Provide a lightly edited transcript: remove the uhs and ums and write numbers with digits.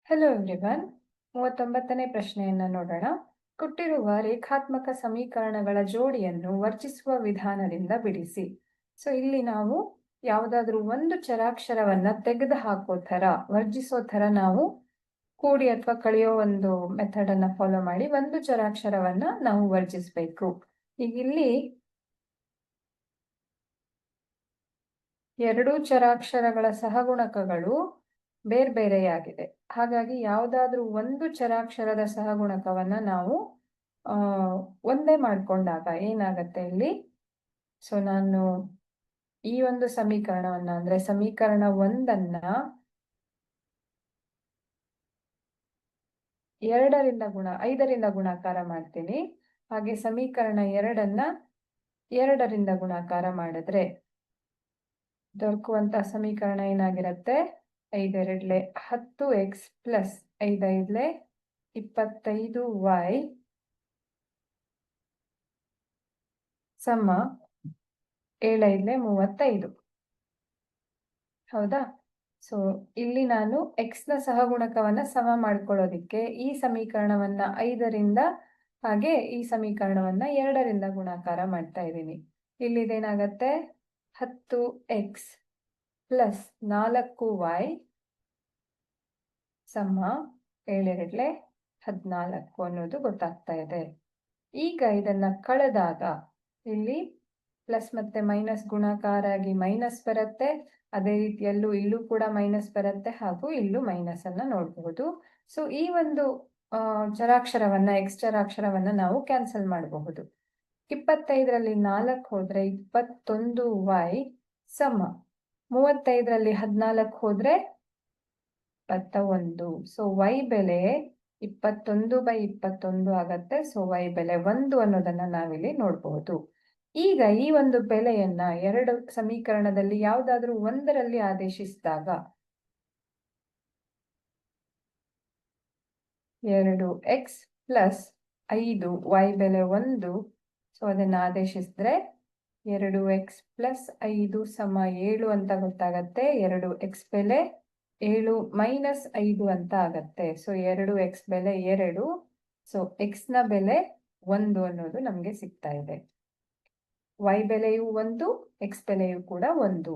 Hello everyone. 39ನೇ ಪ್ರಶ್ನೆಯನ್ನು ನೋಡೋಣ. ಕೊಟ್ಟಿರುವ ರೇಖಾತ್ಮಕ ಸಮೀಕರಣಗಳ ಜೋಡಿಯನ್ನು ವರ್ಜಿಸುವ ವಿಧಾನದಿಂದ ಬಿಡಿಸಿ. ಸೊ ಇಲ್ಲಿ ನಾವು ಯಾವುದಾದ್ರೂ ಒಂದು ಚರಾಕ್ಷರವನ್ನ ತೆಗೆದು ಹಾಕೋ ಥರ, ವರ್ಜಿಸೋ ಥರ ನಾವು ಕೂಡಿ ಅಥವಾ ಕಳೆಯೋ ಒಂದು ಮೆಥಡ್ ಅನ್ನ ಫಾಲೋ ಮಾಡಿ ಒಂದು ಚರಾಕ್ಷರವನ್ನ ನಾವು ವರ್ಜಿಸಬೇಕು. ಈಗ ಇಲ್ಲಿ ಎರಡೂ ಚರಾಕ್ಷರಗಳ ಸಹಗುಣಕಗಳು ಬೇರೆ ಬೇರೆಯಾಗಿದೆ. ಹಾಗಾಗಿ ಯಾವುದಾದ್ರೂ ಒಂದು ಚರಾಕ್ಷರದ ಸಹಗುಣಕವನ್ನ ನಾವು ಒಂದೇ ಮಾಡ್ಕೊಂಡಾಗ ಏನಾಗತ್ತೆ ಇಲ್ಲಿ, ಸೊ ನಾನು ಈ ಒಂದು ಸಮೀಕರಣವನ್ನ ಅಂದ್ರೆ ಸಮೀಕರಣ 1ಅನ್ನ 5ರಿಂದ ಗುಣಾಕಾರ ಮಾಡ್ತೀನಿ. ಹಾಗೆ ಸಮೀಕರಣ 2ಅನ್ನ 2ರಿಂದ ಗುಣಾಕಾರ ಮಾಡಿದ್ರೆ ದೊರಕುವಂತ ಸಮೀಕರಣ ಏನಾಗಿರುತ್ತೆ? 5 10x ಪ್ಲಸ್ 5 25y ಸಮ 7 35. ಹೌದಾ? ಸೊ ಇಲ್ಲಿ ನಾನು x ನ ಸಹಗುಣಕವನ್ನ ಸಮ ಮಾಡ್ಕೊಳ್ಳೋದಿಕ್ಕೆ ಈ ಸಮೀಕರಣವನ್ನ 5ರಿಂದ ಹಾಗೆ ಈ ಸಮೀಕರಣವನ್ನ 2ರಿಂದ ಗುಣಾಕಾರ ಮಾಡ್ತಾ ಇದ್ದೀನಿ. ಇಲ್ಲಿದೇನಾಗತ್ತೆ? 10x ಪ್ಲಸ್ 4y ಸಮ 7 14 ಅನ್ನೋದು ಗೊತ್ತಾಗ್ತಾ ಇದೆ. ಈಗ ಇದನ್ನ ಕಳೆದಾಗ ಇಲ್ಲಿ ಪ್ಲಸ್ ಮತ್ತೆ ಮೈನಸ್ ಗುಣಾಕಾರ ಆಗಿ ಮೈನಸ್ ಬರುತ್ತೆ. ಅದೇ ರೀತಿಯಲ್ಲೂ ಇಲ್ಲೂ ಕೂಡ ಮೈನಸ್ ಬರುತ್ತೆ, ಹಾಗೂ ಇಲ್ಲೂ ಮೈನಸ್ ಅನ್ನ ನೋಡಬಹುದು. ಸೊ ಈ ಒಂದು ಚರಾಕ್ಷರವನ್ನ ಎಕ್ಸ್ ಚರಾಕ್ಷರವನ್ನ ನಾವು ಕ್ಯಾನ್ಸಲ್ ಮಾಡಬಹುದು. 25ರಲ್ಲಿ 4 ಹೋದ್ರೆ 21y ಸಮ 35ರಲ್ಲಿ 14 ಹೋದ್ರೆ 21. ಸೊ y ಬೆಲೆ 21/21 ಆಗತ್ತೆ. ಸೊ y ಬೆಲೆ 1 ಅನ್ನೋದನ್ನ ನಾವಿಲ್ಲಿ ನೋಡಬಹುದು. ಈಗ ಈ ಒಂದು ಬೆಲೆಯನ್ನ ಎರಡು ಸಮೀಕರಣದಲ್ಲಿ ಯಾವುದಾದ್ರೂ ಒಂದರಲ್ಲಿ ಆದೇಶಿಸಿದಾಗ 2x ಪ್ಲಸ್ 5y ಬೆಲೆ 1. ಸೊ ಅದನ್ನ ಆದೇಶಿಸಿದ್ರೆ 2x ಪ್ಲಸ್ 5 ಸಮ 7 ಅಂತ ಗೊತ್ತಾಗತ್ತೆ. 2x ಬೆಲೆ 7 ಮೈನಸ್ 5 ಅಂತ ಆಗತ್ತೆ. ಸೊ 2x ಬೆಲೆ 2. ಸೊ x ನ ಬೆಲೆ 1 ಅನ್ನೋದು ನಮ್ಗೆ ಸಿಗ್ತಾ ಇದೆ. y ಬೆಲೆಯು 1, x ಬೆಲೆಯು ಕೂಡ 1.